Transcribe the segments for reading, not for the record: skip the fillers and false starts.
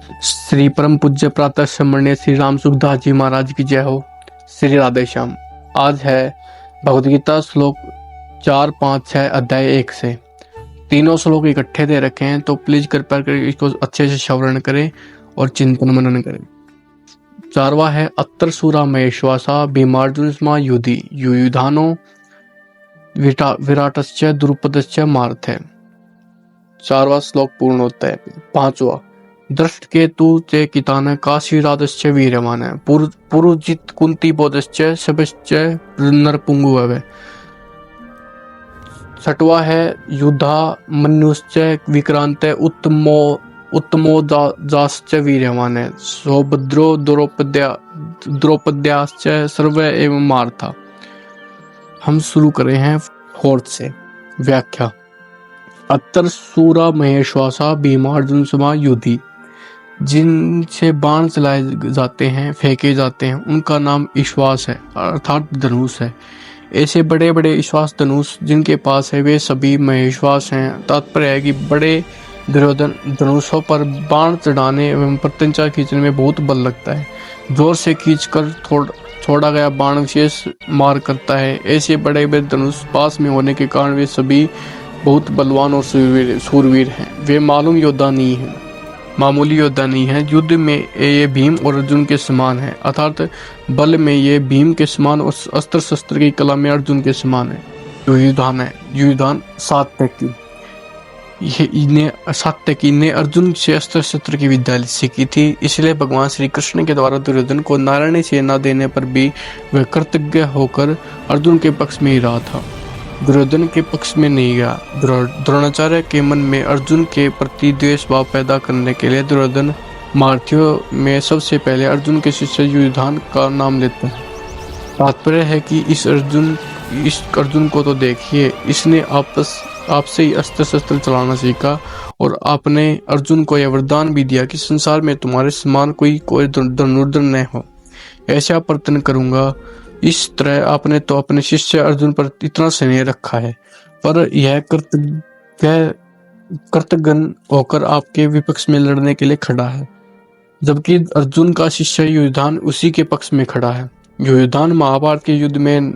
श्री परम पूज्य प्रातः सम्माननीय श्री राम सुखदास जी महाराज की जय हो। श्री राधे श्याम। आज है भगवद गीता श्लोक 4, 5, 6 अध्याय 1 से। तीनों श्लोक इकट्ठे दे रखे हैं, तो प्लीज कृपया कर इसको अच्छे से श्रवण करें और चिंतन मनन करें। 4वां है अत्र सूरा महेश्वासा भीमार्जुन स्मा युधि युयुधानो विराटश्च द्रुपदश्च मार्थ है। 4वां श्लोक पूर्ण होता है। 5वां दृष्ट के तु चे कितान काशीराजश्च वीर्यमान है पुरुजित कुंती बोधश्च सबश्च नरपुंगुव है। 6वां है युद्धा मनुश्च विक्रांत उत्तमो जाश्च वीर्यमान है सौभद्रो द्रौपद्याश्च सर्व एवं मार्था। हम शुरू करें हैं 4th से। व्याख्या। अत्र सूरा महेश्वासा भीमार्जुन समा युधि, जिनसे बाण चलाए जाते हैं, फेंके जाते हैं, उनका नाम ईश्वास है अर्थात धनुष है। ऐसे बड़े बड़े ईश्वास धनुष जिनके पास है वे सभी महेश्वास हैं। तात्पर्य है कि बड़े दुर्योधन धनुषों पर बाण चढ़ाने एवं प्रत्यंचा खींचने में बहुत बल लगता है। जोर से खींचकर छोड़ा गया बाण विशेष मार करता है। ऐसे बड़े बड़े धनुष पास में होने के कारण वे सभी बहुत बलवान और सूरवीर हैं। वे मामूली योद्धा नहीं है। युद्ध में ये भीम और अर्जुन के समान है, अर्थात बल में ये भीम के समान और अस्त्र शस्त्र की कला में अर्जुन के समान है। युयुधान सात्यकी ने अर्जुन से अस्त्र शस्त्र की विद्या सीखी थी, इसलिए भगवान श्री कृष्ण के द्वारा दुर्योधन को नारायणी सेना देने पर भी वह कृतज्ञ होकर अर्जुन के पक्ष में ही रहा था, दुर्योधन के पक्ष में नहीं गया। द्रोणाचार्य के मन में अर्जुन के प्रति द्वेष भाव पैदा करने के लिए दुर्योधन मार्थियों में सबसे पहले अर्जुन के शिष्य युयुधान का नाम लेते हैं। तात्पर्य है कि इस अर्जुन को तो देखिए, इसने आपसे ही अस्त्र शस्त्र चलाना सीखा और आपने अर्जुन को यह वरदान भी दिया कि संसार में तुम्हारे समान कोई धनुर्धर न हो, ऐसा प्रयत्न करूंगा। इस तरह आपने तो अपने शिष्य अर्जुन पर इतना स्नेह रखा है, पर यह कृतज्ञ होकर आपके विपक्ष में लड़ने के लिए खड़ा है, जबकि अर्जुन का शिष्य युयुधान उसी के पक्ष में खड़ा है। युयुधान महाभारत के युद्ध में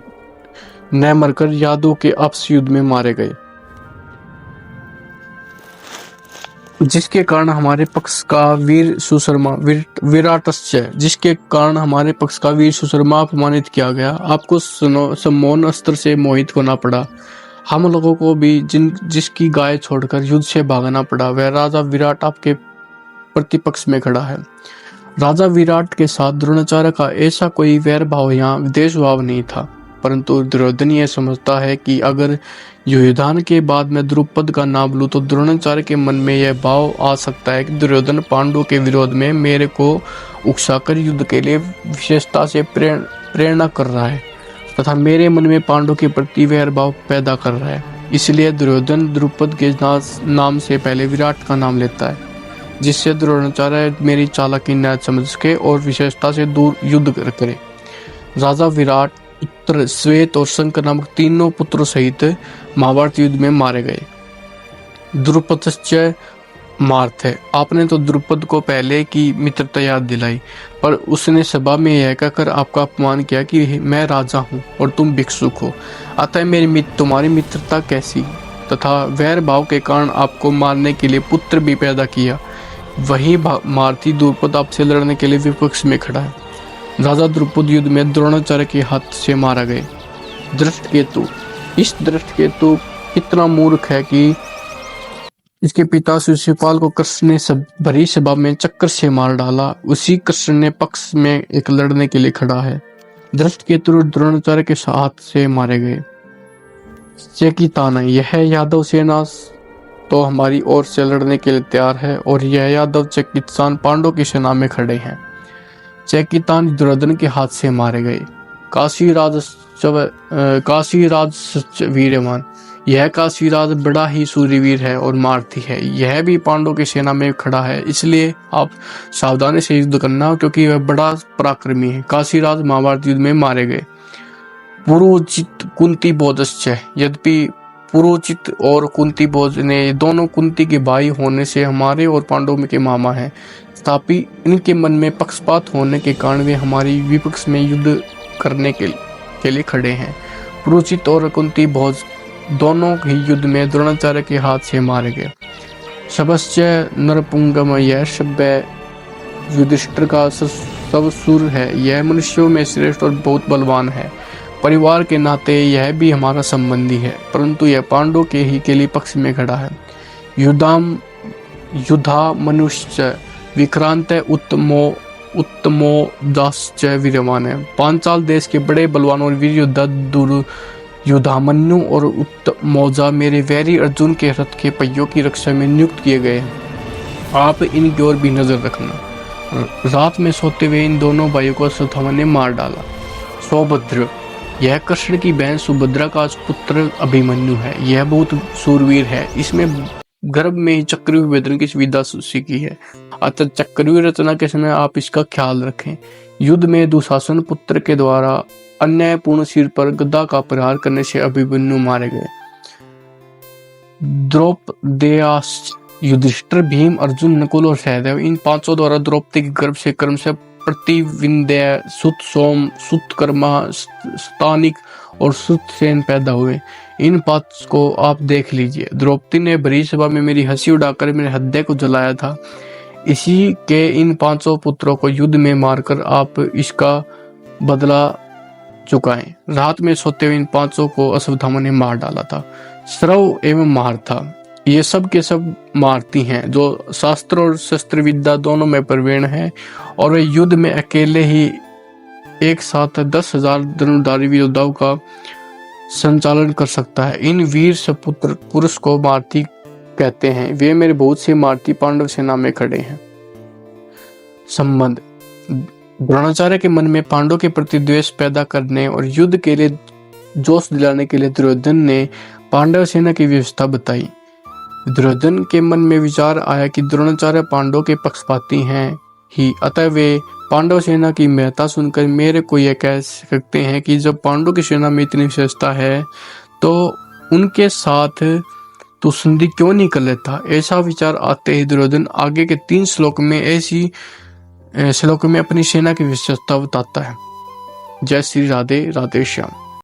न मरकर यादवों के आपस युद्ध में मारे गए, जिसके कारण हमारे पक्ष का वीर सुशर्मा अपमानित किया गया। आपको सम्मोहन अस्त्र से मोहित होना पड़ा। हम लोगों को भी जिसकी गाय छोड़कर युद्ध से भागना पड़ा, वह राजा विराट आपके प्रतिपक्ष में खड़ा है। राजा विराट के साथ द्रोणाचार्य का ऐसा कोई वैर भाव या द्वेष भाव नहीं था, परंतु दुर्योधन यह समझता है कि अगर युयुधान के बाद मैं द्रुपद का नाम लूं तो द्रोणाचार्य के मन में यह भाव आ सकता है कि दुर्योधन पांडवों के विरोध में मेरे को उकसाकर युद्ध के लिए विशेषता से प्रेरणा कर रहा है तथा मेरे मन में पांडवों के प्रति वैर भाव पैदा कर रहा है। इसलिए दुर्योधन द्रुपद के नाम से पहले विराट का नाम लेता है, जिससे द्रोणाचार्य मेरी चालाकी न समझ के और विशेषता से दूर युद्ध करे। राजा विराट, उत्तर, श्वेत और शंकर नामक तीनों पुत्रों सहित महाभारत युद्ध में मारे गए। द्रुपदश्च मार्थ है। आपने तो द्रुपद को पहले की मित्रता याद दिलाई, पर उसने सभा में यह कहकर आपका अपमान किया कि मैं राजा हूँ और तुम भिक्षुक हो, अतः तुम्हारी मित्रता कैसी, तथा वैर भाव के कारण आपको मारने के लिए पुत्र भी पैदा किया। वही मारती द्रुपद आपसे लड़ने के लिए विपक्ष में खड़ा है। राजा द्रुपद युद्ध में द्रोणाचार्य के हाथ से मारा गए। दृष्टकेतु, इस दृष्टकेतु कितना मूर्ख है कि इसके पिता शिशुपाल को कृष्ण ने भरी सभा में चक्कर से मार डाला। उसी कृष्ण ने पक्ष में एक लड़ने के लिए खड़ा है। दृष्टकेतु द्रोणाचार्य के हाथ से मारे गए। चेकितान, यह यादव सेना तो हमारी ओर से लड़ने के लिए तैयार है और यह यादव चेकितान पांडवों की सेना में खड़े हैं। चेकितान दुर्योधन के हाथ से मारे गए। काशीराज वीरवान, यह काशीराज बड़ा ही सूर्यवीर है और मारती है। यह भी पांडवों की सेना में खड़ा है, इसलिए आप सावधानी से युद्ध करना, क्योंकि वह बड़ा पराक्रमी है। काशीराज महाभारत युद्ध में मारे गए। पुरुजित कुंती बोधश्च, यद्यपि पुरोचित और कुंती भोज ने दोनों कुंती के भाई होने से हमारे और पांडवों के मामा हैं। तथापि इनके मन में पक्षपात होने के कारण वे हमारी विपक्ष में युद्ध करने के लिए खड़े हैं। पुरोचित और कुंती भोज दोनों ही युद्ध में द्रोणाचार्य के हाथ से मारे गए। शबश्च नरपुंगम, यह शब्द युधिष्ठिर का ससुर है। यह मनुष्यों में श्रेष्ठ और बहुत बलवान है। परिवार के नाते यह भी हमारा संबंधी है, परंतु यह पांडवों के ही के लिए पक्ष में खड़ा है। युधा मनुष्य विक्रांत उत्तमो दाश्च वीरवान है। पांचाल देश के बड़े बलवान और वीर योद्धा युधामन्यु और उत्तमौजा मेरे वैरी अर्जुन के रथ के पहियों की रक्षा में नियुक्त किए गए हैं। आप इनकी ओर भी नजर रखना। रात में सोते हुए इन दोनों भाइयों को अश्वत्थामा ने मार डाला। सौभद्र, यह कृष्ण की बहन सुभद्रा का पुत्र अभिमन्यु है। यह बहुत सूरवीर है। इसमें गर्भ में ही चक्रव्यूह भेदन की सुविधा सीखी है, अतः चक्रव्यूह रचना के समय आप इसका ख्याल रखें। युद्ध में दुशासन पुत्र के द्वारा अन्यायपूर्ण सिर पर गदा का प्रहार करने से अभिमन्यु मारे गए। द्रौपदेयाश्च, युधिष्ठिर, भीम, अर्जुन, नकुल और सहदेव, इन पांचों द्वारा द्रौपदी के गर्भ से क्रम से प्रतिविंध्य, सुत सोम, सुत कर्मा, स्थानिक और सुत सेन पैदा हुए। इन पांच को आप देख लीजिए। द्रौपदी ने भरी सभा में मेरी हंसी उड़ाकर मेरे हृदय को जलाया था। इसी के इन पांचों पुत्रों को युद्ध में मारकर आप इसका बदला चुकाएं। रात में सोते हुए इन पांचों को अश्वत्थामा ने मार डाला था। श्रव एवं महारथा, ये सब के सब महारथी हैं जो शास्त्र और शस्त्र विद्या दोनों में प्रवीण हैं, और वे युद्ध में अकेले ही एक साथ 10,000 धनुर्धारी योद्धाओं का संचालन कर सकता है। इन वीर सपुत्र पुरुष को महारथी कहते हैं। वे मेरे बहुत से महारथी पांडव सेना में खड़े हैं। संबंध, द्रोणाचार्य के मन में पांडवों के प्रति द्वेष पैदा करने और युद्ध के लिए जोश दिलाने के लिए दुर्योधन ने पांडव सेना की व्यवस्था बताई। दुर्योधन के मन में विचार आया कि द्रोणाचार्य पांडवों के पक्षपाती हैं ही, अतः वे पांडव सेना की महत्ता सुनकर मेरे को यह कह सकते हैं कि जब पांडवों की सेना में इतनी विशेषता है तो उनके साथ तो संधि क्यों नहीं कर लेता। ऐसा विचार आते ही दुर्योधन आगे के 3 श्लोक में अपनी सेना की विशेषता बताता है। जय श्री राधे राधे श्याम।